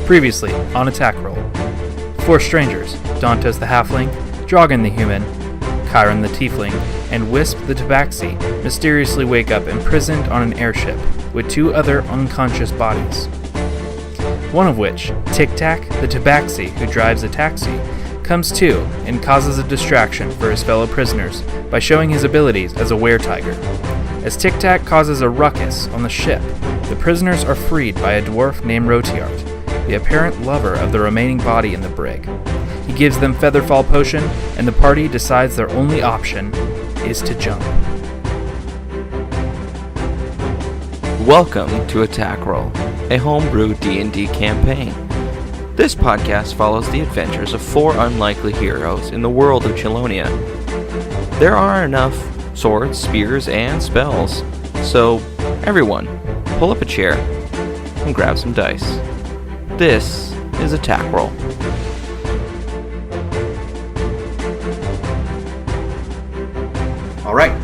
Previously on Attack Roll. 4 strangers, Dantos the Halfling, Drogon the Human, Chiron the Tiefling, and Wisp the Tabaxi mysteriously wake up imprisoned on an airship with 2 other unconscious bodies. One of which, Tic Tac the Tabaxi who drives a taxi, comes to and causes a distraction for his fellow prisoners by showing his abilities as a were-tiger. As Tic Tac causes a ruckus on the ship, the prisoners are freed by a dwarf named Rotiart, the apparent lover of the remaining body in the brig. He gives them Featherfall Potion, and the party decides their only option is to jump. Welcome to Attack Roll, a homebrew D&D campaign. This podcast follows the adventures of 4 unlikely heroes in the world of Chelonia. There are enough swords, spears, and spells, so everyone, pull up a chair and grab some dice. This is Attack Roll. Alright,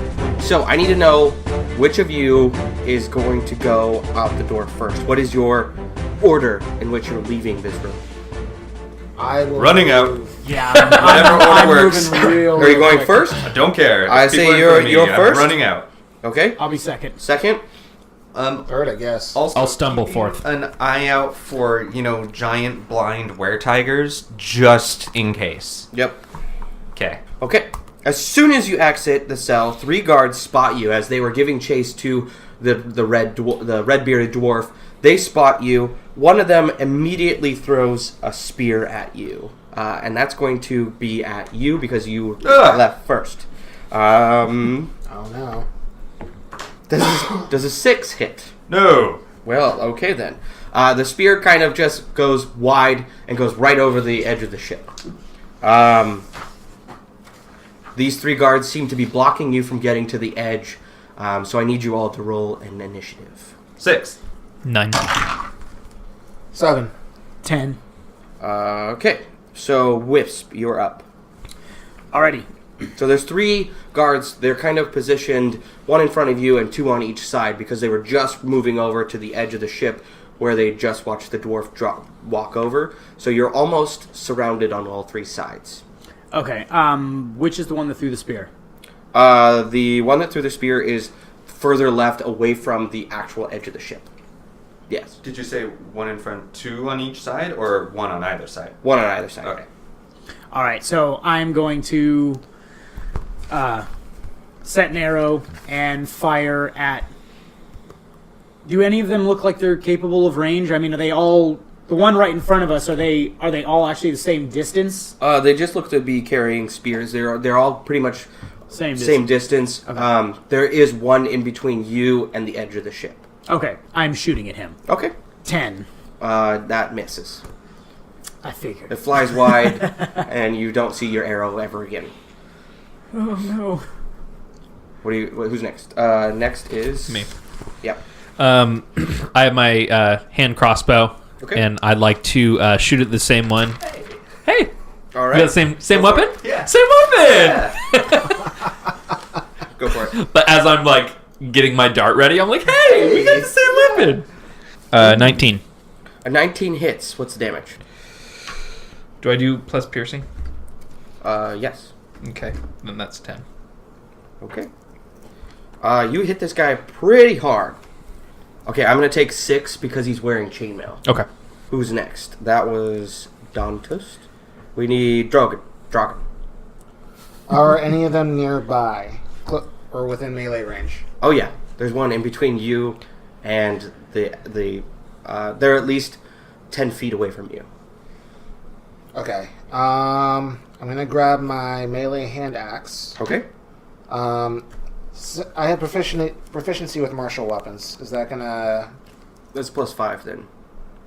so I need to know which of you is going to go out the door first. What is your order in which you're leaving this room? I will Running move. out. Yeah, Whatever order I'm works. moving real Are you going quick. first? I don't care. I People say in you're front of me, I'm first. running out. Okay. I'll be second. Second. Third, I guess. Also, I'll stumble keeping forth. An eye out for, giant blind were-tigers, just in case. Yep. Okay. Okay. As soon as you exit the cell, 3 guards spot you as they were giving chase to the red-bearded dwarf. They spot you. One of them immediately throws a spear at you, and that's going to be at you because you left first. Oh no. Does a 6 hit? No. Well, okay then. The spear kind of just goes wide and goes right over the edge of the ship. These 3 guards seem to be blocking you from getting to the edge, so I need you all to roll an initiative. 6. 9. 7. 10. Okay, so Wisp, you're up. Alrighty. So there's 3 guards. They're kind of positioned, 1 in front of you and 2 on each side, because they were just moving over to the edge of the ship where they just watched the dwarf walk over. So you're almost surrounded on all 3 sides. Okay, which is the one that threw the spear? The one that threw the spear is further left away from the actual edge of the ship. Yes. Did you say 1 in front, 2 on each side, or 1 on either side? 1 on either side. Okay. Alright, so I'm going to set an arrow and fire at... Do any of them look like they're capable of range? I mean, are they all... The one right in front of us, are they all actually the same distance? They just look to be carrying spears. They're all pretty much same distance. Okay. There is one in between you and the edge of the ship. Okay, I'm shooting at him. Okay. 10. That misses. I figured. It flies wide, and you don't see your arrow ever again. Oh no. Who's next? Next is Me. Yep. I have my hand crossbow, Okay. and I'd like to shoot at the same one. Hey! All You right. got the same weapon? Yeah. Same weapon! Yeah. Go for it. But as I'm, getting my dart ready, I'm like, hey! We got the same weapon! 19. A 19 hits. What's the damage? Do I do plus piercing? Yes. Okay, then that's 10. Okay. You hit this guy pretty hard. Okay, I'm gonna take 6 because he's wearing chainmail. Okay. Who's next? That was Dantos. We need Drogon. Are any of them nearby? Or within melee range? Oh yeah, there's one in between you and the they're at least 10 feet away from you. Okay. I'm gonna grab my melee hand axe. Okay. I have proficiency with martial weapons. Is that gonna... That's +5 then.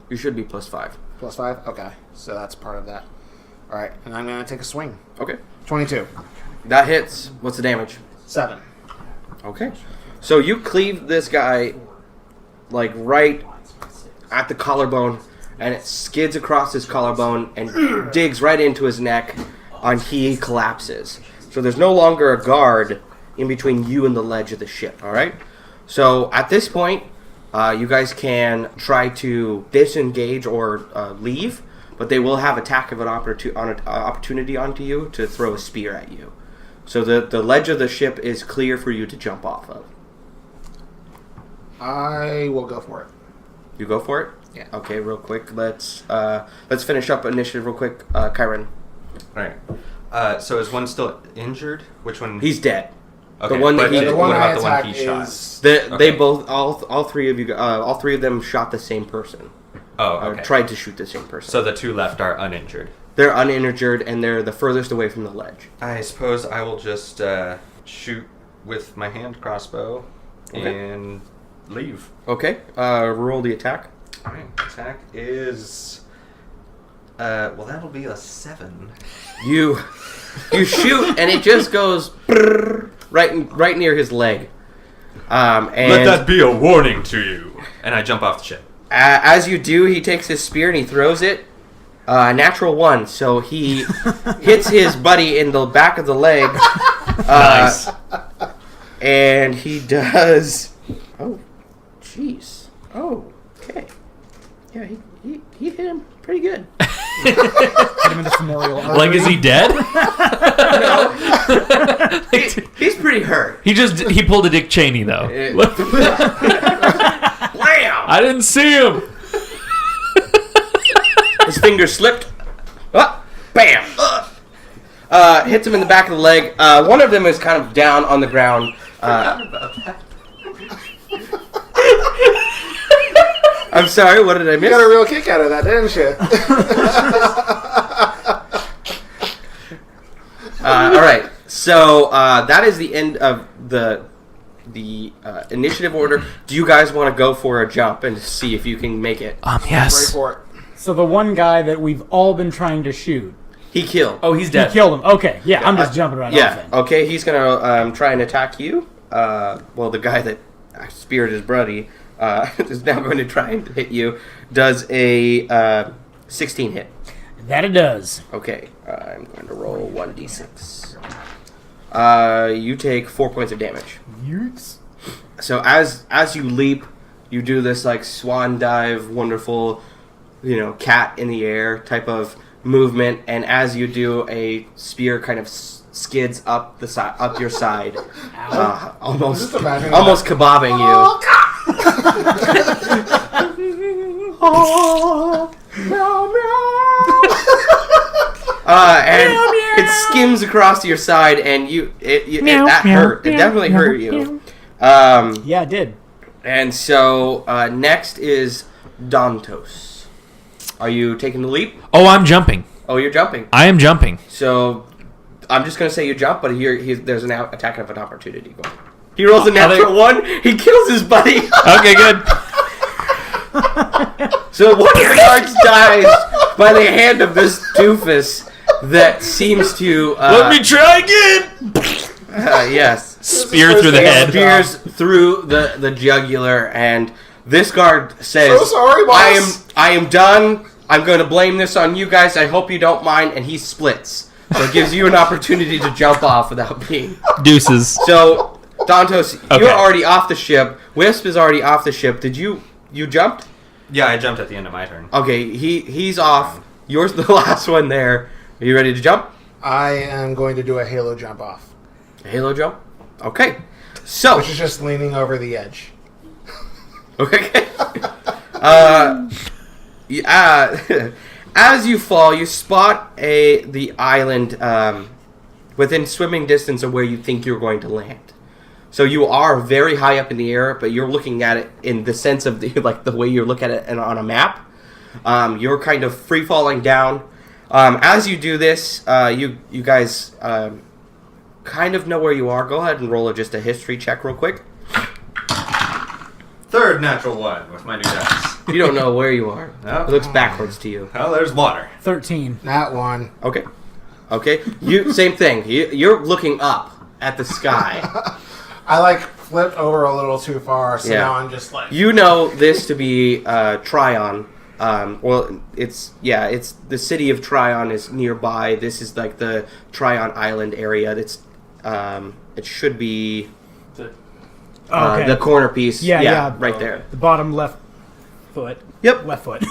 You should be +5. +5? Okay. So that's part of that. Alright, and I'm gonna take a swing. Okay. 22. That hits. What's the damage? 7. Okay. So you cleave this guy right at the collarbone, and it skids across his collarbone and digs right into his neck, and he collapses. So there's no longer a guard in between you and the ledge of the ship, all right? So at this point, You guys can try to disengage or leave, but they will have attack of an opportunity onto you to throw a spear at you. So the ledge of the ship is clear for you to jump off of. I will go for it. You go for it? Yeah. Okay, real quick. Let's finish up initiative real quick. Kyron. All right. So is one still injured? Which one? He's dead. Okay, the one that but he. The one what I about the one attack he is... shot? They both all three of you all three of them shot the same person. Oh, Or okay. tried to shoot the same person. So the two left are uninjured. They're uninjured and they're the furthest away from the ledge. I suppose I will just shoot with my hand crossbow and leave. Okay. Roll the attack. All right. Attack is. Well, that'll be a 7. You shoot and it just goes brrr, right near his leg. And Let that be a warning to you. And I jump off the ship. as you do, he takes his spear and he throws it. Natural 1, so he hits his buddy in the back of the leg. Nice. And he does. Oh, jeez. Oh, okay. Yeah, he hit him pretty good. Hit him in the femoral artery. Like, is he dead? He's pretty hurt. He pulled a Dick Cheney though. Blam! I didn't see him. His finger slipped. Bam! Hits him in the back of the leg. One of them is kind of down on the ground. I'm sorry, what did I You miss? got a real kick out of that, didn't you? All right, so that is the end of the initiative order. Do you guys want to go for a jump and see if you can make it? Ready Yes. for it. So the one guy that we've all been trying to shoot, He killed. Oh, he's he dead. killed him. Okay, yeah, I'm just jumping right off Yeah. then. Okay, he's gonna try and attack you. Well, the guy that speared his buddy is now going to try and hit you. Does a 16 hit? That it does. Okay, I'm going to roll 1d6. You take 4 points of damage. Yikes. So as you leap, you do this like swan dive, wonderful, cat in the air type of movement, and as you do, a spear kind of skids up the side, up your side, almost Just imagine kebabbing you. And it skims across your side, and that hurt. It definitely hurt you. Yeah, it did. And so next is Dantos. Are you taking the leap? Oh, I'm jumping. Oh, you're jumping. I am jumping. So I'm just going to say you jump, but there's an attack of an opportunity going. He rolls a natural 1. He kills his buddy. Okay, good. So one of the guards dies by the hand of this doofus that seems to... Let me try again. yes. Spear through the It head. spears through the jugular, and this guard says, So sorry, boss. I am done. I'm going to blame this on you guys. I hope you don't mind. And he splits. So it gives you an opportunity to jump off without being... Deuces. So, Dantos, Okay. you're already off the ship. Wisp is already off the ship. Did you jumped? Yeah, I jumped at the end of my turn. Okay, he's off. You're the last one there. Are you ready to jump? I am going to do a halo jump off, Halo jump? Okay. So... which is just leaning over the edge. Okay. As you fall, you spot the island within swimming distance of where you think you're going to land. So you are very high up in the air, but you're looking at it in the sense of the way you look at it on a map. You're kind of free falling down. As you do this, you guys kind of know where you are. Go ahead and roll just a history check real quick. Third natural 1 with my new dice. You don't know where you are. No. It looks backwards to you. Well, there's water. 13. Not one. Okay. You same thing. You're looking up at the sky. I flipped over a little too far, so Yeah. now I'm just like... You know this to be Tryon. Well, it's the city of Tryon is nearby. This is like the Tryon Island area. It's it should be Okay. The corner piece. Yeah. Right there. The bottom left foot. Yep. Left foot.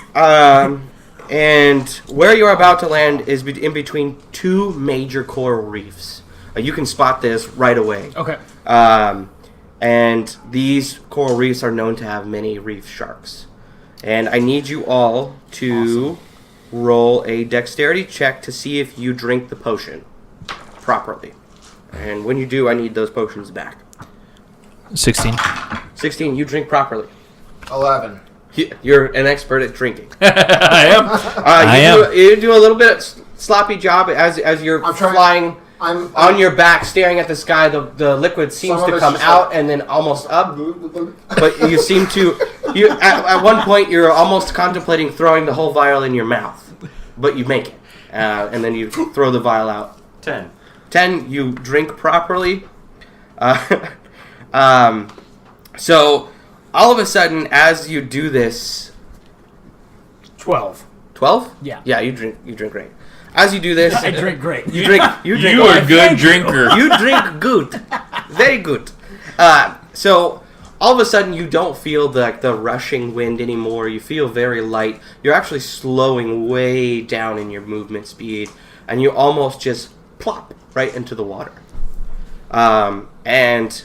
And where you're about to land is in between two major coral reefs. You can spot this right away. Okay. And these coral reefs are known to have many reef sharks. And I need you all to roll a dexterity check to see if you drink the potion properly. And when you do, I need those potions back. 16. 16, you drink properly. 11. You're an expert at drinking. I am. I am. You do a little bit sloppy job as you're flying I'm on your back, staring at the sky. The liquid seems to come out and then almost up. But you seem to... At one point, you're almost contemplating throwing the whole vial in your mouth. But you make it. And then you throw the vial out. 10. 10, you drink properly. So, all of a sudden, as you do this... 12. 12? Yeah. Yeah, you drink great. As you do this... I drink great. You drink You are a good drinker. You drink good. Very good. So, all of a sudden, you don't feel the rushing wind anymore. You feel very light. You're actually slowing way down in your movement speed. And you almost just plop right into the water. And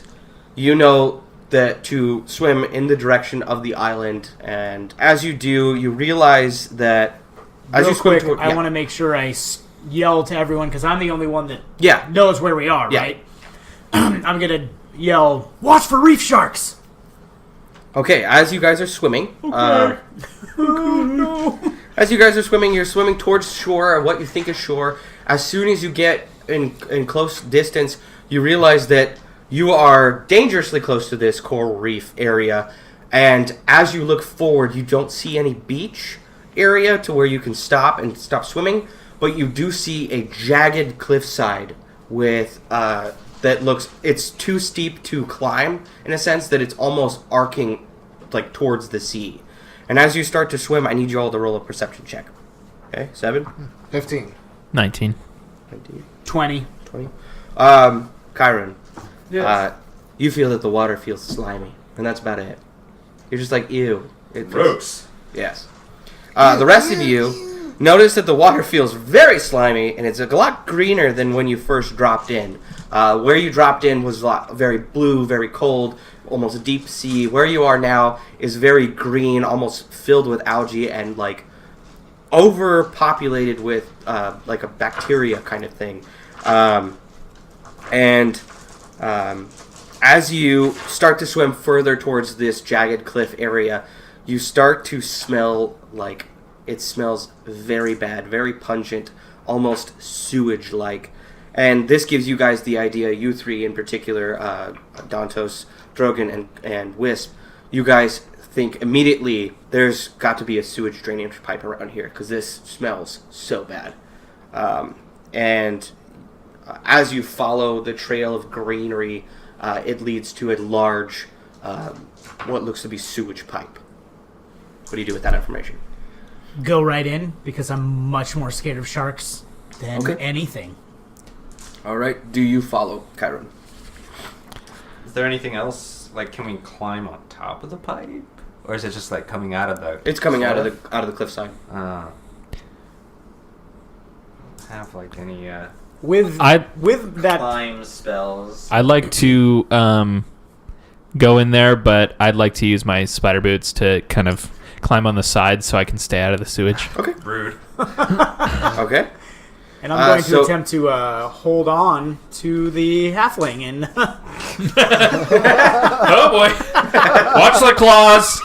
you know that to swim in the direction of the island. And as you do, you realize that... As Real you swim quick, toward, I want to make sure I yell to everyone, because I'm the only one that Yeah. knows where we are, Yeah. right? I'm going to yell, watch for reef sharks! Okay, as you guys are swimming... As you guys are swimming, you're swimming towards shore, or what you think is shore. As soon as you get in close distance, you realize that you are dangerously close to this coral reef area. And as you look forward, you don't see any beach area to where you can stop swimming. But you do see a jagged cliffside with that looks... It's too steep to climb, in a sense that it's almost arcing like towards the sea. And as you start to swim, I need you all to roll a perception check. Okay, 7? 15. 19. 19? 20. 20? Chiron, Yes. you feel that the water feels slimy, and that's about it. You're just like, ew. Gross. Yes. The rest of you notice that the water feels very slimy, and it's a lot greener than when you first dropped in. Where you dropped in was very blue, very cold, almost a deep sea. Where you are now is very green, almost filled with algae and like overpopulated with like a bacteria kind of thing. As you start to swim further towards this jagged cliff area, you start to smell like it smells very bad, very pungent, almost sewage-like. And this gives you guys the idea, you three in particular, Dantos, Drogon, and Wisp, you guys think immediately there's got to be a sewage drainage pipe around here because this smells so bad. As you follow the trail of greenery, it leads to a large, what looks to be sewage pipe. What do you do with that information? Go right in, because I'm much more scared of sharks than anything. All right. Do you follow, Chiron? Is there anything else? Like, can we climb on top of the pipe, or is it just like coming out of the? It's coming out of the cliffside. Have like any With that, climb spells? I'd like to go in there, but I'd like to use my spider boots to kind of climb on the side so I can stay out of the sewage. Okay. Rude. Okay. and I'm going to attempt to hold on to the halfling and Oh boy! Watch the claws.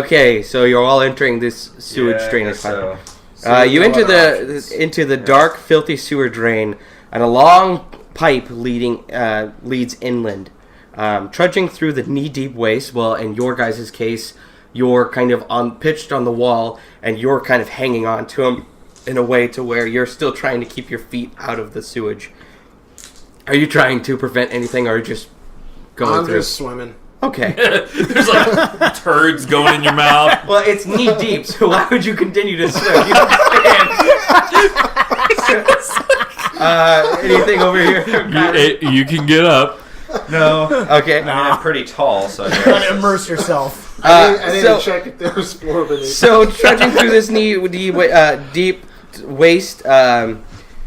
Okay, so you're all entering this sewage drainage pipe. So You enter the dark, filthy sewer drain, and a long pipe leads inland, trudging through the knee-deep waste. Well, in your guys' case, you're kind of pitched on the wall, and you're kind of hanging on to them in a way to where you're still trying to keep your feet out of the sewage. Are you trying to prevent anything, or are you just going through? I'm just swimming. Okay. There's like turds going in your mouth. Well, it's knee deep, so why would you continue to swim? You understand? Anything over here? You can get up. No. Okay. I mean, I'm pretty tall, so I Gotta guess. immerse yourself. I need so- to check if there was floor beneath. So trudging through this deep waste,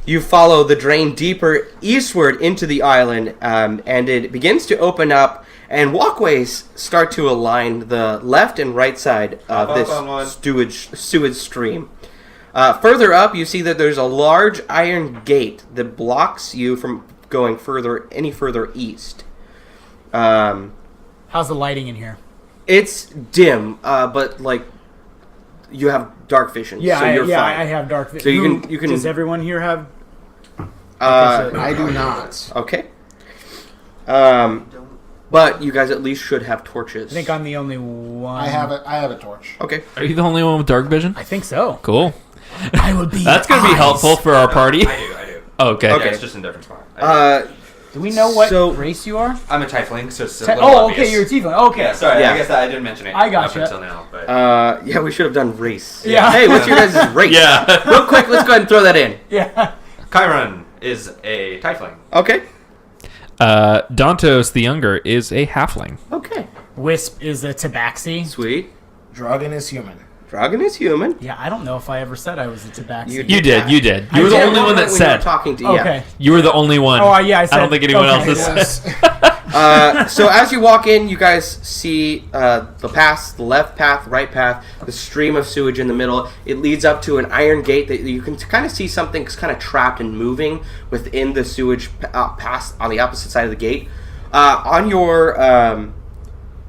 you follow the drain deeper eastward into the island, and it begins to open up, and walkways start to align the left and right side of Hop this up on one. sewage stream. Further up, you see that there's a large iron gate that blocks you from going any further east. How's the lighting in here? It's dim, but like you have dark vision, Yeah, so you're fine. I have dark vision. So you can. Does everyone here have? I do not. Okay. But you guys at least should have torches. I think I'm the only one. I have a torch. Okay. Are you the only one with dark vision? I think so. Cool. I would be. That's going to be helpful for our party. I do. Okay. Yeah, Okay. it's just in a different spot. Do we know what So- race you are? I'm a tiefling, so it's a little Oh, obvious. okay, you're a tiefling. Okay. Yeah, sorry, Yeah. I guess I didn't mention it I gotcha. up until now. But Yeah, we should have done race. Yeah. Hey, what's your guys' race? Yeah. Real quick, let's go ahead and throw that in. Yeah. Chiron is a tiefling. Okay. Dantos the Younger is a halfling. Okay. Wisp is a tabaxi. Sweet. Dragon is human. Dragon is human. Yeah, I don't know if I ever said I was a tabaxi. You You did. You did. I You were the did. only one that When you were said. talking to Okay. You were the only one. Oh, yeah, I said. I don't think anyone okay. else is. So as you walk in, you guys see the path, the left path, right path, the stream of sewage in the middle. It leads up to an iron gate that you can kind of see something kind of trapped and moving within the sewage path on the opposite side of the gate. On your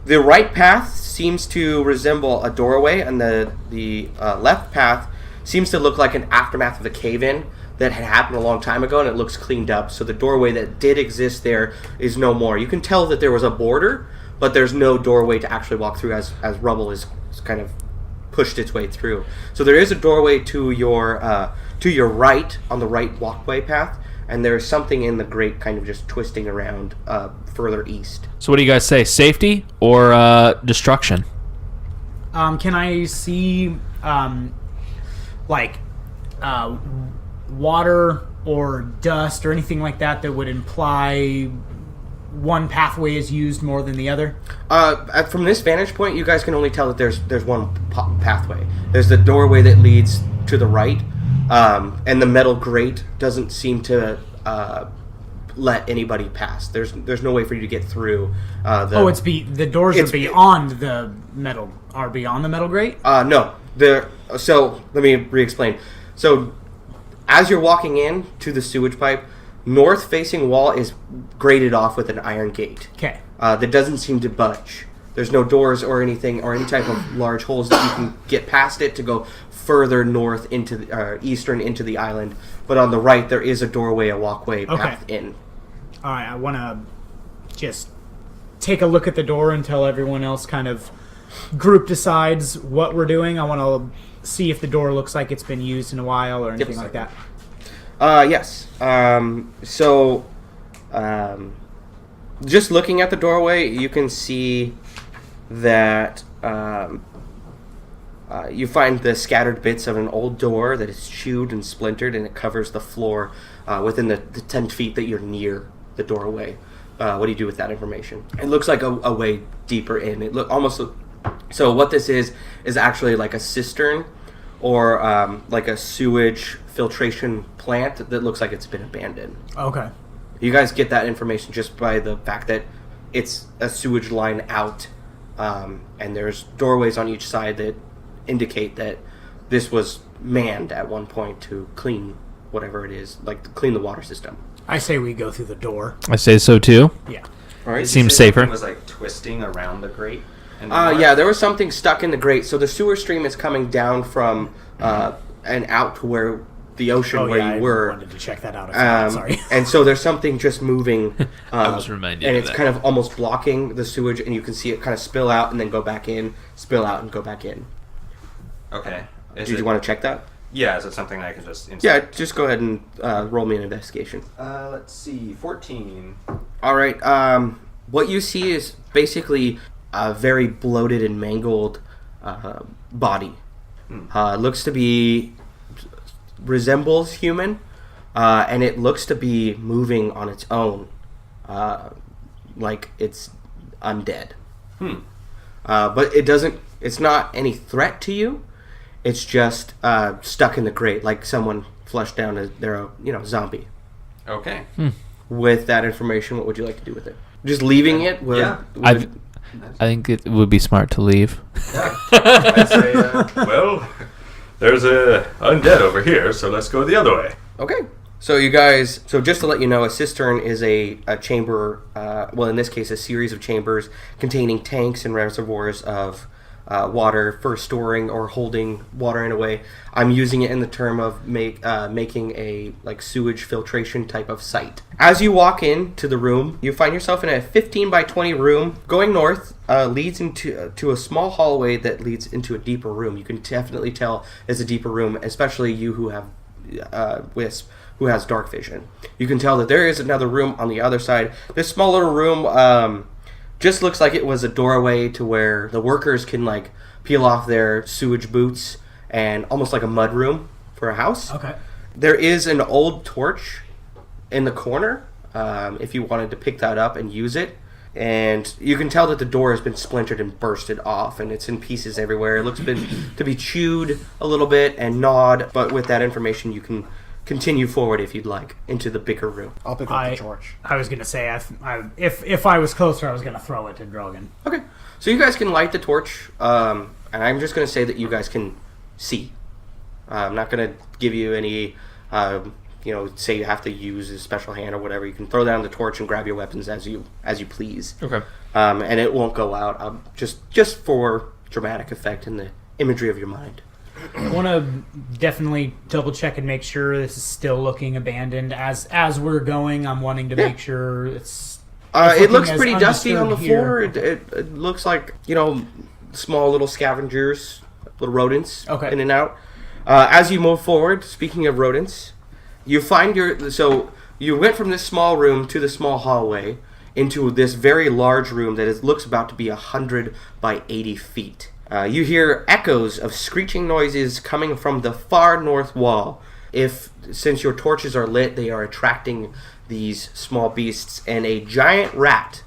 the right path seems to resemble a doorway, and the left path seems to look like an aftermath of a cave-in that had happened a long time ago, and it looks cleaned up. So the doorway that did exist there is no more. You can tell that there was a border, but there's no doorway to actually walk through as rubble is kind of pushed its way through. So there is a doorway to your right on the right walkway path, and there is something in the grate kind of just twisting around further east. So what do you guys say? Safety or destruction? Can I see, water or dust or anything like that that would imply one pathway is used more than the other? From this vantage point, you guys can only tell that there's one pathway. There's the doorway that leads to the right, and the metal grate doesn't seem to let anybody pass. There's no way for you to get through. The doors are beyond the metal. Are beyond the metal grate? No. So let me re-explain. So as you're walking in to the sewage pipe, north-facing wall is grated off with an iron gate. Okay. That doesn't seem to budge. There's no doors or anything or any type of large holes that you can get past it to go further north into the, eastern into the island. But on the right, there is a doorway, a walkway path in. All right, I want to just take a look at the door until everyone else kind of group decides what we're doing. I want to see if the door looks like it's been used in a while or anything like that. Yes. Just looking at the doorway, you can see that you find the scattered bits of an old door that is chewed and splintered, and it covers the floor within the 10 feet that you're near the doorway. What do you do with that information? It looks like a way deeper in. So what this is actually like a cistern or like a sewage filtration plant that looks like it's been abandoned. Okay. You guys get that information just by the fact that it's a sewage line out, and there's doorways on each side that indicate that this was manned at one point to clean whatever it is, like to clean the water system. I say we go through the door. I say so too. Yeah. All right. Seems Did you say safer. something was like twisting around the grate. in the north? Yeah, there was something stuck in the grate. So the sewer stream is coming down from and out to where the ocean where I you were. wanted to check that out. Sorry. And so there's something just moving. I was reminded and of it's that. kind of almost blocking the sewage, and you can see it kind of spill out and then go back in, spill out and go back in. Okay. Did you want to check that? Yeah, is it something I can just... Yeah, just go ahead and roll me an investigation. Let's see. 14. All right. What you see is basically a very bloated and mangled body. Looks to be... resembles human, and it looks to be moving on its own. like it's undead. But it's not any threat to you. It's just stuck in the grate, like someone flushed down their zombie. Okay. With that information, what would you like to do with it? Just leaving it? I think it would be smart to leave. I'd say, well, there's a undead over here, so let's go the other way. Okay. So you guys, just to let you know, a cistern is a chamber, in this case, a series of chambers containing tanks and reservoirs of water for storing or holding water in a way. I'm using it in the term of making a sewage filtration type of site. As you walk into the room, you find yourself in a 15 by 20 room. Going north leads into a small hallway that leads into a deeper room. You can definitely tell it's a deeper room, especially you who have Wisp, who has dark vision. You can tell that there is another room on the other side. This small little room just looks like it was a doorway to where the workers can peel off their sewage boots, and almost like a mud room for a house. Okay. There is an old torch in the corner if you wanted to pick that up and use it. And you can tell that the door has been splintered and bursted off, and it's in pieces everywhere. It looks to be chewed a little bit and gnawed, but with that information you can continue forward if you'd like into the bigger room. I'll pick up the torch. I was gonna say, if I was closer, I was gonna throw it to Drogon. Okay, so you guys can light the torch, and I'm just gonna say that you guys can see. I'm not gonna give you any, say you have to use a special hand or whatever. You can throw down the torch and grab your weapons as you please. Okay. And it won't go out. Just for dramatic effect in the imagery of your mind. I want to definitely double check and make sure this is still looking abandoned. As we're going, I'm wanting to make sure it's it looks pretty dusty on the here. floor. It looks like, small little scavengers, little rodents in and out. As you move forward, speaking of rodents, you find you went from this small room to the small hallway into this very large room that looks about to be 100 by 80 feet. You hear echoes of screeching noises coming from the far north wall. Since your torches are lit, they are attracting these small beasts, and a giant rat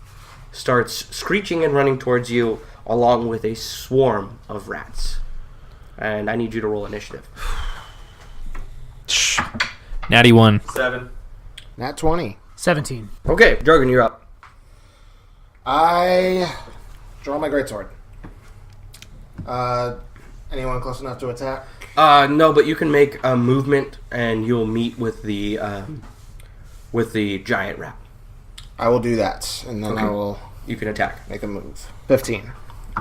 starts screeching and running towards you along with a swarm of rats. And I need you to roll initiative. Natty 1. 7. Nat 20. 17. Okay, Drogon, you're up. I draw my greatsword. Anyone close enough to attack? No, but you can make a movement, and you'll meet with the giant rat. I will do that, and then Okay. I will You can attack. make a move. 15.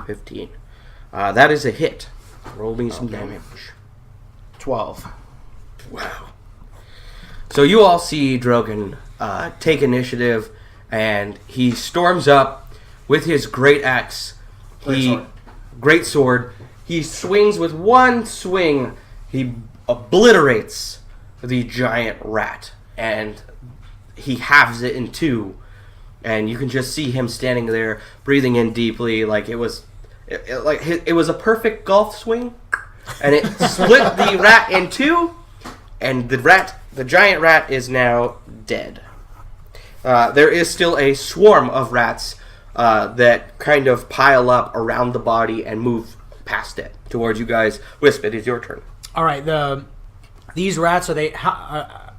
15. That is a hit. Roll me some damage. 12. Wow. So you all see Drogon take initiative, and he storms up with his great axe. Great sword. He swings with one swing. He obliterates the giant rat, and he halves it in two. And you can just see him standing there, breathing in deeply, like it was a perfect golf swing, and it split the rat in two. And the giant rat is now dead. There is still a swarm of rats that kind of pile up around the body and move past it towards you guys. Wisp, it is your turn. All right. These rats, are they? I'm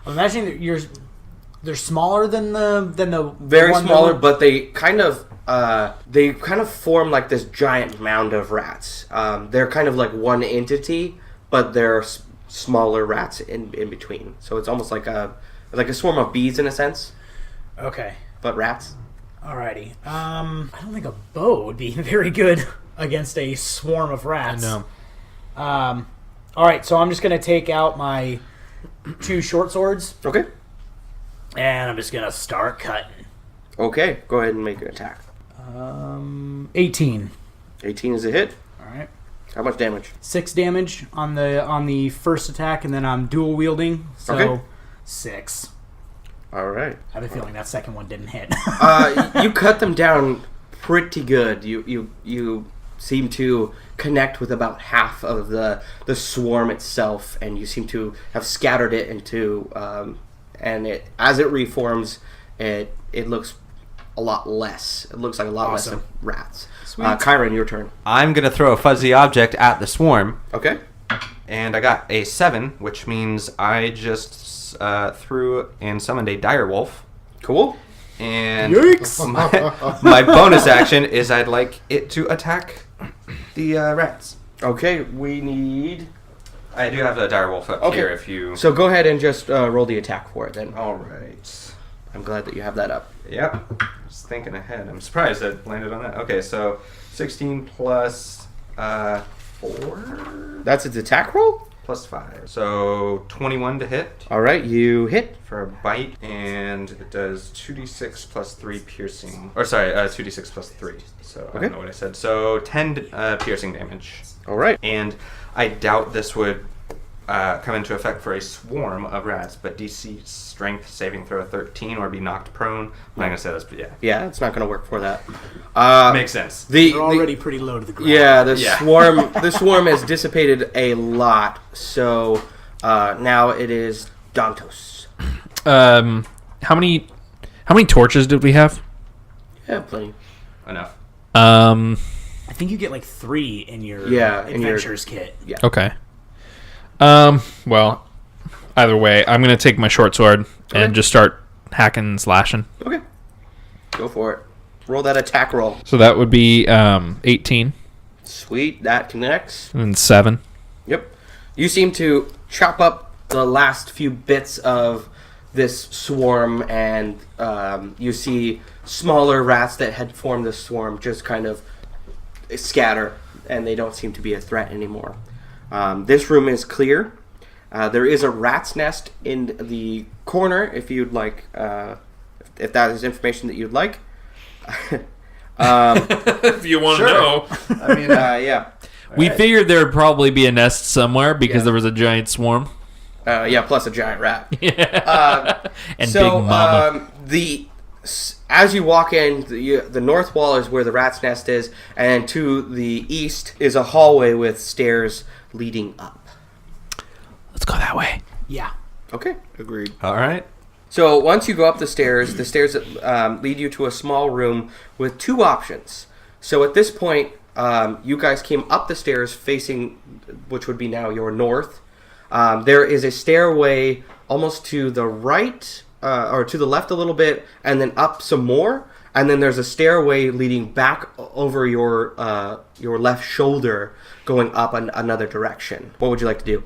imagining that they're smaller than the Very one smaller, that but they kind of form like this giant mound of rats. They're kind of like one entity, but they're smaller rats in between. So it's almost like a swarm of bees in a sense. Okay. But rats. Alrighty. I don't think a bow would be very good against a swarm of rats. I know. Alright, so I'm just going to take out my 2 short swords, Okay. and I'm just going to start cutting. Okay. Go ahead and make an attack. 18. 18 is a hit. Alright. How much damage? 6 damage on the first attack, and then I'm dual wielding, so Okay. 6. All right. I have a feeling that second one didn't hit. You cut them down pretty good. You seem to connect with about half of the swarm itself, and you seem to have scattered it into, and as it reforms, it looks a lot less. It looks like a lot less Awesome. of rats. Kyron, your turn. I'm going to throw a fuzzy object at the swarm. Okay. And I got a 7, which means I just threw and summoned a dire wolf. Cool. And Yikes! my bonus action is I'd like it to attack the rats. Okay, we need... I do have a dire wolf up Okay. here if you... So go ahead and just roll the attack for it then. All right. I'm glad that you have that up. Yep. Just thinking ahead. I'm surprised I landed on that. Okay, so 16 plus 4 That's its attack roll? plus 5. So 21 to hit All right, you hit. for a bite, and it does 2d6 plus 3 piercing. Or sorry, 2d6 plus 3. So I Okay. don't know what I said. So 10 piercing damage. All right. And I doubt this would come into effect for a swarm of rats, but DC strength saving throw 13 or be knocked prone. I'm not going to say this, but yeah. Yeah, it's not going to work for that. Makes sense. They're already pretty low to the ground. Yeah, the Yeah. swarm has dissipated a lot. So now it is Dantos. How many torches did we have? Yeah, plenty. Enough. I think you get like 3 in your in your- adventures kit. Okay. Well, either way, I'm gonna take my short sword and just start hacking and slashing. Okay. Go for it. Roll that attack roll. So that would be 18 Sweet, that connects. and 7. Yep. You seem to chop up the last few bits of this swarm, and you see smaller rats that had formed this swarm just kind of scatter, and they don't seem to be a threat anymore. This room is clear. There is a rat's nest in the corner if you'd like, if that is information that you'd like. If you want to know. I mean, yeah. We figured there would probably be a nest somewhere because there was a giant swarm. Yeah, plus a giant rat. And So, Big Mama. as you walk in, the north wall is where the rat's nest is, and to the east is a hallway with stairs leading up. Let's go that way. Yeah. Okay. Agreed. All right. So once you go up the stairs lead you to a small room with 2 options. So at this point, you guys came up the stairs facing, which would be now your north. There is a stairway almost to the right, or to the left a little bit, and then up some more. And then there's a stairway leading back over your left shoulder, going up another direction. What would you like to do?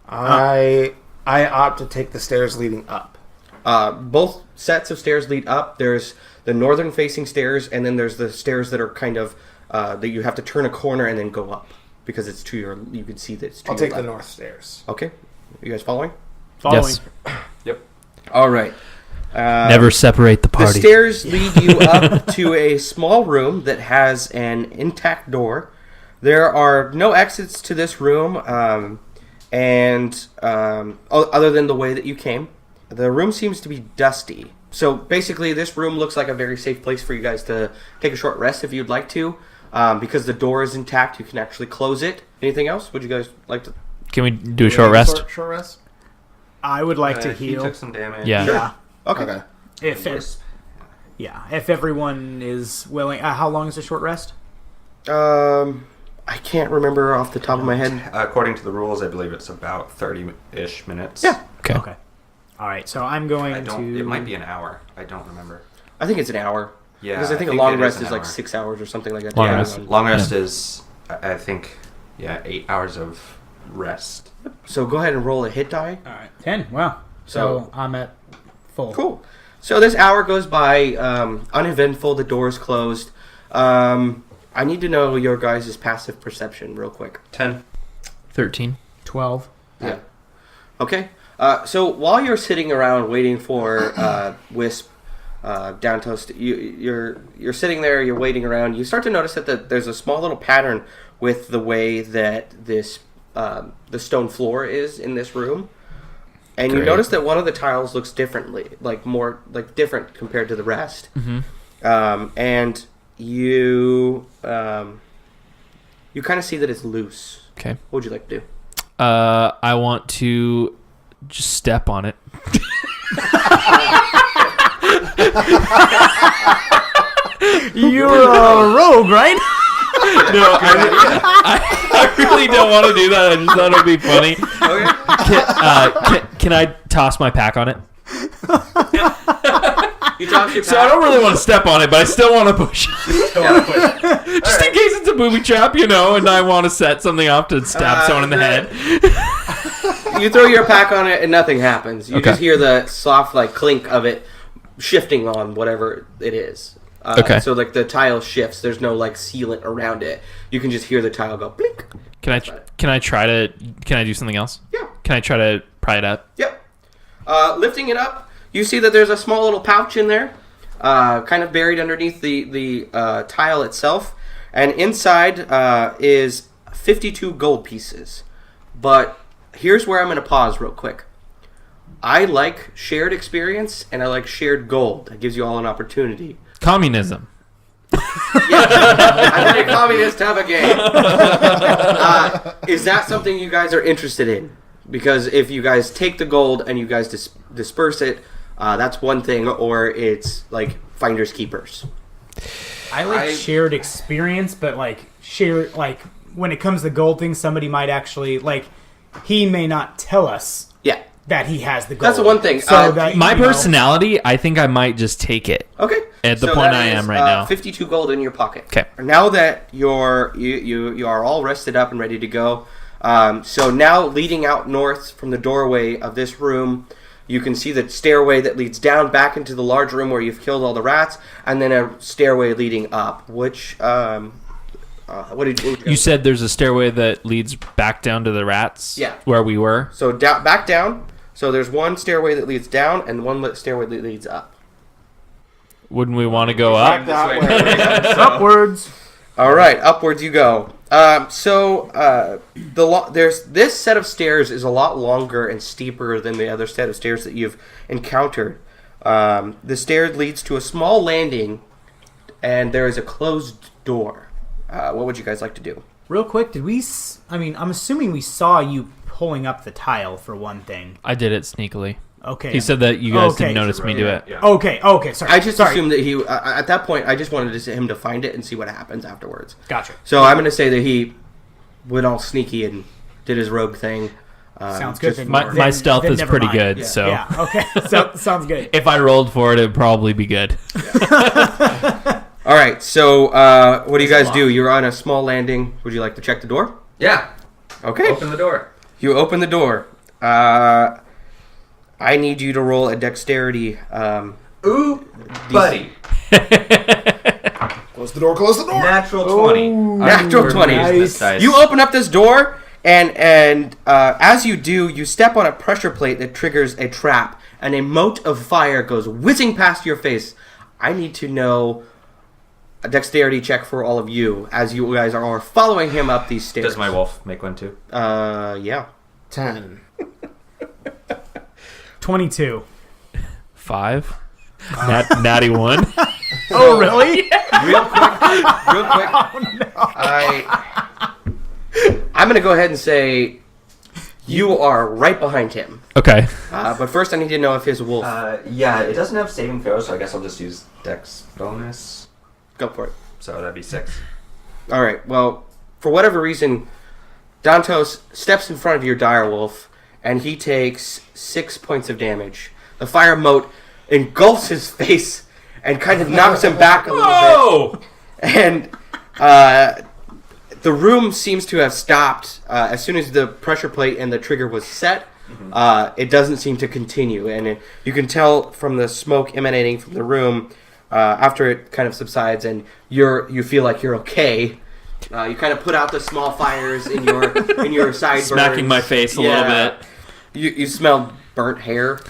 I opt to take the stairs leading up. Both sets of stairs lead up. There's the northern facing stairs, and then there's the stairs that are kind of that you have to turn a corner and then go up because it's to your. You can see that it's to I'll your take the left. north stairs. Okay, you guys following? Following. Yes. Yep. All right. Never separate the The party. stairs lead you up to a small room that has an intact door. There are no exits to this room, other than the way that you came. The room seems to be dusty. So basically, this room looks like a very safe place for you guys to take a short rest if you'd like to. Because the door is intact, you can actually close it. Anything else? Would you guys like to? Can we do a short rest? Short rest? I would like to He heal. took some damage. Yeah. Yeah. Okay. If everyone is willing. How long is a short rest? I can't remember off the top of my head. According to the rules, I believe it's about 30-ish minutes. Yeah. Okay. Okay. All right. So I'm going I don't. to. It might be an hour. I don't remember. I think it's an hour. Yeah. Because I think a long it rest an is like hour. 6 hours or something like that. Long Yeah, rest. long rest is, I think, 8 hours of rest. So go ahead and roll a hit die. All right. 10. Wow. So I'm at full. Cool. So this hour goes by uneventful. The door's closed. I need to know your guys' passive perception real quick. 10. 13. 12. Yeah. Okay. So while you're sitting around waiting for Wisp, Downtoast, you're sitting there. You're waiting around. You start to notice that there's a small little pattern with the way that this the stone floor is in this room. And you Great. notice that one of the tiles looks differently, more different compared to the rest. Mm-hmm. And you kind of see that it's loose. Okay. What would you like to do? I want to just step on it. You're a rogue, right? No, I really don't want to do that. I just thought it would be funny. Can I toss my pack on it? You toss your So I don't really want to step on it, but I still want to push. Just Alright. in case it's a booby trap, and I want to set something off to stab someone in the head. You throw your pack on it and nothing happens. You Okay. just hear the soft clink of it shifting on whatever it is. Okay. So the tile shifts. There's no sealant around it. You can just hear the tile go blink. Can I do something else? Yeah. Can I try to pry it up? Yep. Lifting it up, you see that there's a small little pouch in there, kind of buried underneath the tile itself, and inside is 52 gold pieces. But here's where I'm going to pause real quick. I like shared experience, and I like shared gold. That gives you all an opportunity. Communism. I'm in a communist type of game. Is that something you guys are interested in? Because if you guys take the gold and you guys disperse it, that's one thing, or it's finders keepers. I like shared experience, but when it comes to gold things, somebody might actually he may not tell us Yeah. that he has the gold. That's the one thing. So that, My personality, I think I might just take it. Okay. At the So point that I is, am right now. 52 gold in your pocket. Okay. Now that you are all rested up and ready to go, so now leading out north from the doorway of this room, you can see the stairway that leads down back into the large room where you've killed all the rats, and then a stairway leading up. Which what did you? You said there's a stairway that leads back down to the rats. Yeah. Where we were. So back down. So there's one stairway that leads down and one stairway that leads up. Wouldn't we want to go up? That way. upwards. All right, upwards you go. There's this set of stairs is a lot longer and steeper than the other set of stairs that you've encountered. The stair leads to a small landing, and there is a closed door. What would you guys like to do? Real quick, did we? I'm assuming we saw you pulling up the tile for one thing. I did it sneakily. Okay. He said that you guys didn't notice me do it. Yeah. Okay. Sorry. I just sorry. assumed that he. At that point, I just wanted him to find it and see what happens afterwards. Gotcha. So I'm going to say that he went all sneaky and did his rogue thing. Sounds good. just- My stealth then is never pretty mind. good, Yeah. so Yeah. Okay. So, sounds good. if I rolled for it, it'd probably be good. All right. So what do you guys do? You're on a small landing. Would you like to check the door? Yeah. Okay. Open the door. You open the door. I need you to roll a dexterity. Ooh, buddy. Close the door. Close the door. Natural 20. Natural 20. Nice. You open up this door, and as you do, you step on a pressure plate that triggers a trap, and a mote of fire goes whizzing past your face. I need to know a dexterity check for all of you as you guys are following him up these stairs. Does my wolf make one too? Yeah. 10. 22. 5. Natty 1. Oh, really? Real quick. I'm going to go ahead and say you are right behind him. Okay. But first I need to know if his wolf... Yeah, it doesn't have saving throws, so I guess I'll just use Dex bonus. Go for it. So that'd be 6. All right. Well, for whatever reason, Dantos steps in front of your direwolf, and he takes 6 points of damage. The fire mote engulfs his face and kind of knocks him back a little bit. And the room seems to have stopped as soon as the pressure plate and the trigger was set. It doesn't seem to continue, and you can tell from the smoke emanating from the room after it kind of subsides, and you feel like you're okay. You kind of put out the small fires in your sideburns, Smacking my face a little bit. You smell burnt hair.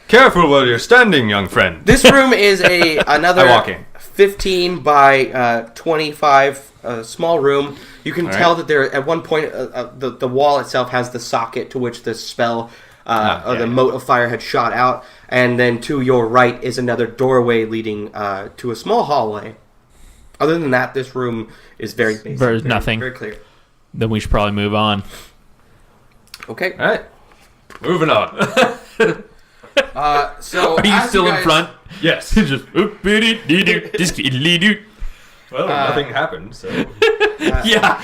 Careful where you're standing, young friend. This room is another I walk in. 15 by 25 small room. You can tell that there at one point the wall itself has the socket to which the spell the mote of fire had shot out, and then to your right is another doorway leading to a small hallway. Other than that, this room is very basic. There's nothing. Very clear. Then we should probably move on. Okay. All right. Moving on. So Are you as still in guys- front? Yes. Just oop-a-dee-dee-doo, Well, nothing happened, so. yeah.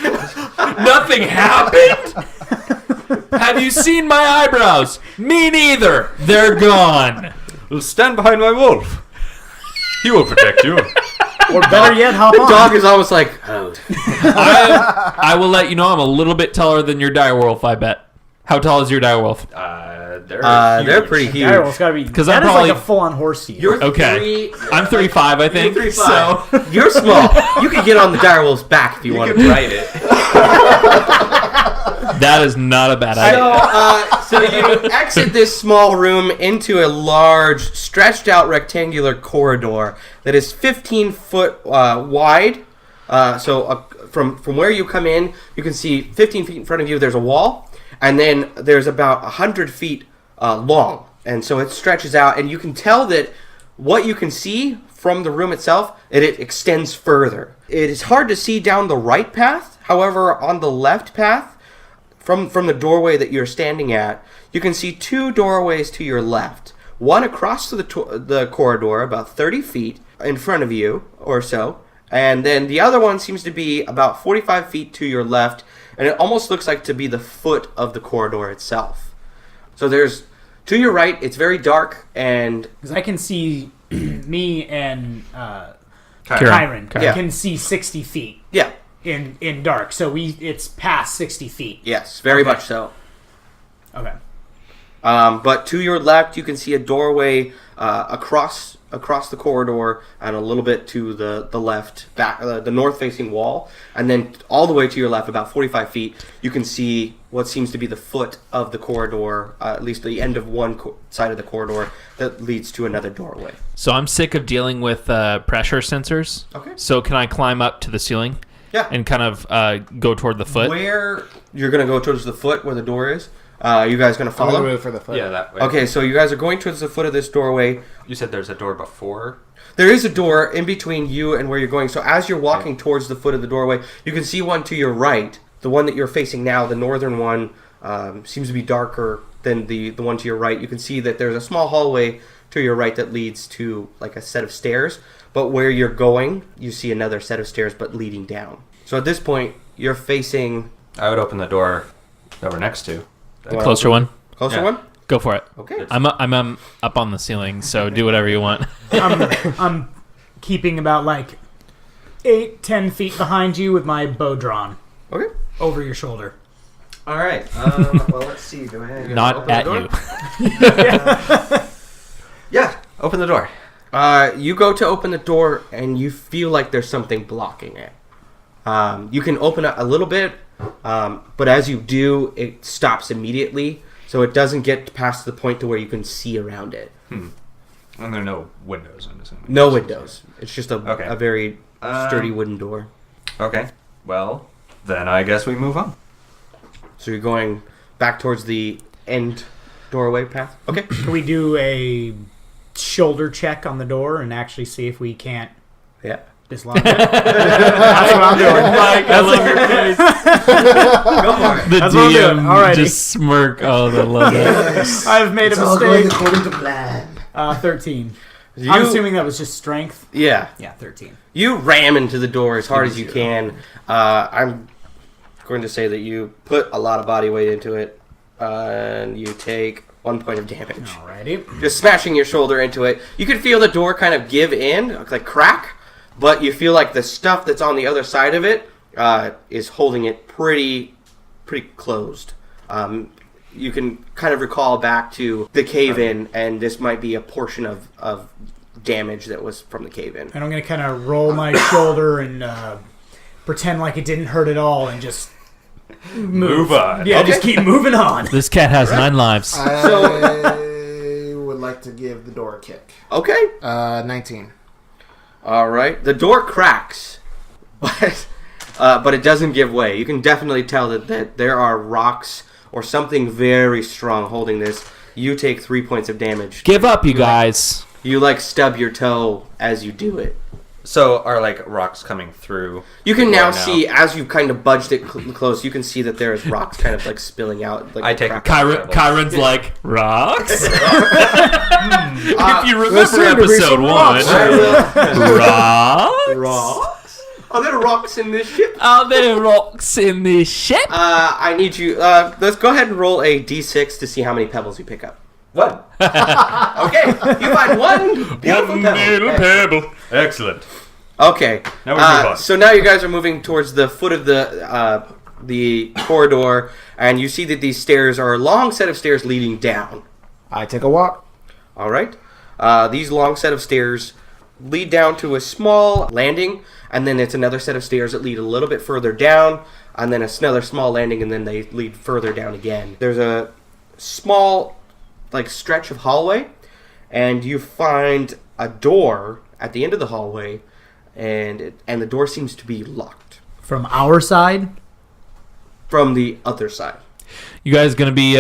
Nothing happened? Have you seen my eyebrows? Me neither. They're gone. Well, stand behind my wolf. He will protect you. Or better yet, hop The on. dog is almost like, oh. I will let you know I'm a little bit taller than your direwolf, I bet. How tall is your direwolf? They're pretty huge. Direwolf's gotta be. 'Cause That I'm is probably- like a full-on horse to you. You're Okay. I'm 3'5", I think. You're So 3'5". You're small. You could get on the direwolf's back if you wanted to. Write it. that is not a bad idea. So you exit this small room into a large, stretched out rectangular corridor that is 15 foot wide. From where you come in, you can see 15 feet in front of you. There's a wall, and then there's about 100 feet long, and so it stretches out, and you can tell that what you can see from the room itself, it extends further. It is hard to see down the right path. However, on the left path, from the doorway that you're standing at, you can see two doorways to your left. One across the corridor, about 30 feet in front of you or so, and then the other one seems to be about 45 feet to your left, and it almost looks like to be the foot of the corridor itself. So there's, to your right, it's very dark, and Because I can see me and Kyron. Kyron Yeah. can see 60 feet yeah, in dark. So it's past 60 feet. yes, very Okay. much so. Okay. But to your left, you can see a doorway across the corridor, and a little bit to the left, back the north-facing wall, and then all the way to your left, about 45 feet, you can see what seems to be the foot of the corridor, at least the end of one side of the corridor that leads to another doorway. So I'm sick of dealing with pressure sensors. Okay. So can I climb up to the ceiling Yeah. and kind of go toward the foot? Where you're gonna go towards the foot where the door is? You guys gonna I'm follow? gonna move for the foot. Yeah, that way. Okay, so you guys are going towards the foot of this doorway. You said there's a door before. There is a door in between you and where you're going. So as you're walking towards the foot of the doorway, you can see one to your right. The one that you're facing now, the northern one, seems to be darker than the one to your right. You can see that there's a small hallway to your right that leads to like a set of stairs. But where you're going, you see another set of stairs but leading down. So at this point, you're facing I would open the door that we're next to. The closer one. closer Yeah. one. Go for it. Okay. I'm up on the ceiling, so do whatever you want. I'm keeping about like 8-10 feet behind you with my bow drawn Okay. over your shoulder. All right. Well, let's see. Do I Not at you. Yeah. Open the door. You go to open the door and you feel like there's something blocking it. You can open it a little bit, but as you do, it stops immediately, so it doesn't get past the point to where you can see around it. And there are no windows, I'm assuming. No windows. It's just Okay. a very sturdy wooden door. Okay. Well, then I guess we move on. So you're going back towards the end doorway path? Okay. Can we do a shoulder check on the door and actually see if we can't Yeah. dislodge it? That's what I'm doing. Mike, I love your face. Go for it. The That's what I'm doing. DM Alrighty. just smirk. Oh, I love that. I've made a All going mistake. according to plan. 13. You, I'm assuming that was just strength. Yeah. Yeah, 13. You ram into the door as hard as you can. I'm going to say that you put a lot of body weight into it, and you take 1 point of damage. Alrighty. Just smashing your shoulder into it. You can feel the door kind of give in, like crack, but you feel like the stuff that's on the other side of it is holding it pretty closed. You can kind of recall back to the cave-in, and this might be a portion of damage that was from the cave-in. And I'm going to kind of roll my shoulder and pretend like it didn't hurt at all and just Move on. Yeah, just keep moving on. This cat has 9 lives. I would like to give the door a kick. Okay. 19. All right. The door cracks, but it doesn't give way. You can definitely tell that there are rocks or something very strong holding this. You take 3 points of damage. Give up, you guys. You like stub your toe as you do it. So are like rocks coming through? You can the now door see, as you've kind of budged it close, you can see that there's rocks kind of like spilling out. Like I take a Kyron's like, rocks? If you remember listen to me, episode some 1, rocks. rocks? Rocks? Are there rocks in this ship? Are there rocks in this ship? I need you. Let's go ahead and roll a d6 to see how many pebbles you pick up. One. Okay, you find one beautiful pebble. pebble. Excellent. Okay. Now we move on. So now you guys are moving towards the foot of the corridor, and you see that these stairs are a long set of stairs leading down. I take a walk. All right. These long set of stairs lead down to a small landing, and then it's another set of stairs that lead a little bit further down, and then another small landing, and then they lead further down again. There's a small, like, stretch of hallway, and you find a door at the end of the hallway, and the door seems to be locked From our side? from the other side. You guys gonna be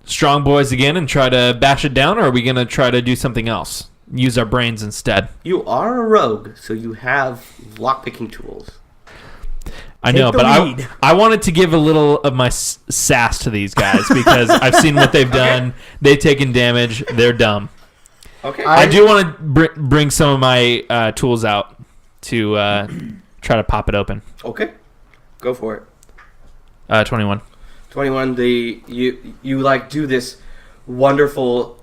strong boys again and try to bash it down, or are we gonna try to do something else? Use our brains instead. You are a rogue, so you have lockpicking tools. I know, the but lead. I wanted to give a little of my sass to these guys because I've seen what they've done. They've taken damage. They're dumb. Okay. I do want to bring some of my tools out to try to pop it open. Okay. Go for it. 21. 21. You like do this wonderful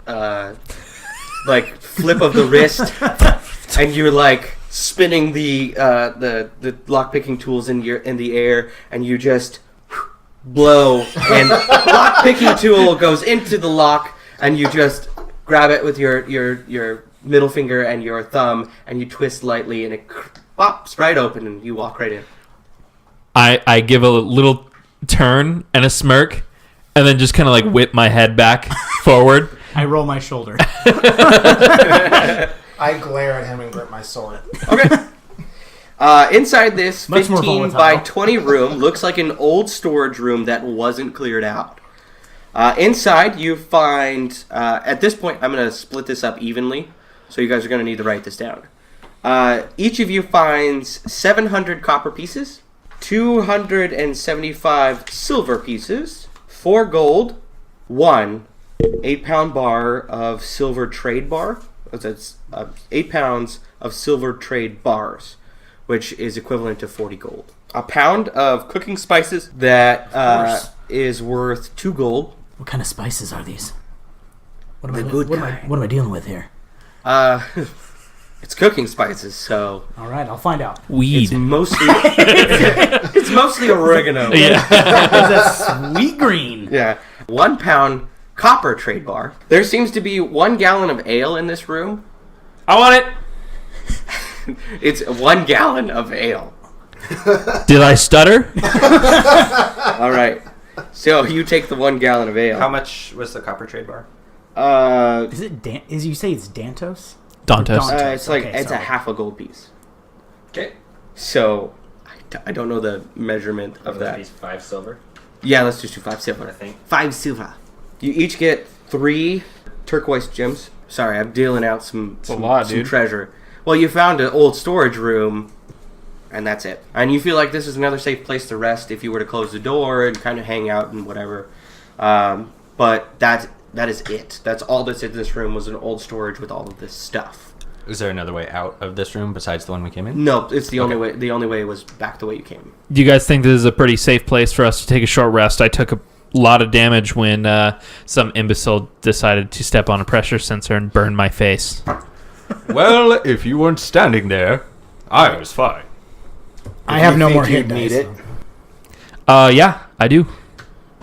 like flip of the wrist, and you're like spinning the lockpicking tools in the air, and you just blow, and lockpicking tool goes into the lock, and you just grab it with your middle finger and your thumb, and you twist lightly, and it pops right open, and you walk right in. I give a little turn and a smirk, and then just kind of like whip my head back forward. I roll my shoulder. I glare at him and grip my sword. Okay. Inside this Much more 15 volatile. by 20 room looks like an old storage room that wasn't cleared out. Inside you find, at this point I'm going to split this up evenly, so you guys are going to need to write this down. Each of you finds 700 copper pieces, 275 silver pieces, 4 gold, 1 8-pound bar of silver trade bar. That's 8 pounds of silver trade bars, which is equivalent to 40 gold. A pound of cooking spices that is worth 2 gold. What kind of spices are these? What The am I, good what am I, kind. what am I dealing with here? It's cooking spices, so All right, I'll find out. Weed. it's mostly it's mostly oregano. Yeah. It's a sweet green. Yeah. 1 pound copper trade bar. There seems to be 1 gallon of ale in this room. I want it. It's 1 gallon of ale. Did I stutter? All right. So you take the 1 gallon of ale. How much was the copper trade bar? Is it is you say it's Dantos? Dantos. It's like Okay, it's a sorry. half a gold piece. Okay. So I don't know the measurement of that. 5 silver, Yeah, let's just do 5 silver. I think. 5 silver. You each get 3 turquoise gems. Sorry, I'm dealing out some lot, some dude. treasure. Well, you found an old storage room, and that's it. And you feel like this is another safe place to rest if you were to close the door and kind of hang out and whatever. But that is it. That's all that's in this room was an old storage with all of this stuff. Is there another way out of this room besides the one we came in? No, it's the only way. The only way was back the way you came. Do you guys think this is a pretty safe place for us to take a short rest? I took a lot of damage when some imbecile decided to step on a pressure sensor and burn my face. Well, if you weren't standing there, I was fine. I have no more hit need dice. it. Yeah, I do.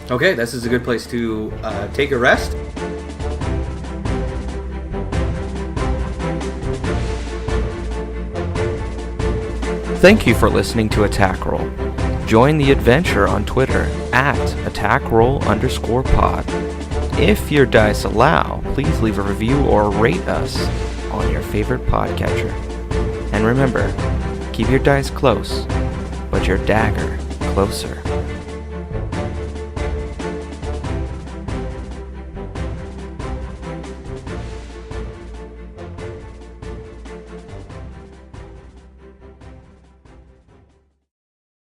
Okay, this is a good place to take a rest. Thank you for listening to Attack Roll. Join the adventure on Twitter at attackroll_pod. If your dice allow, please leave a review or rate us on your favorite podcatcher. And remember, keep your dice close, but your dagger closer.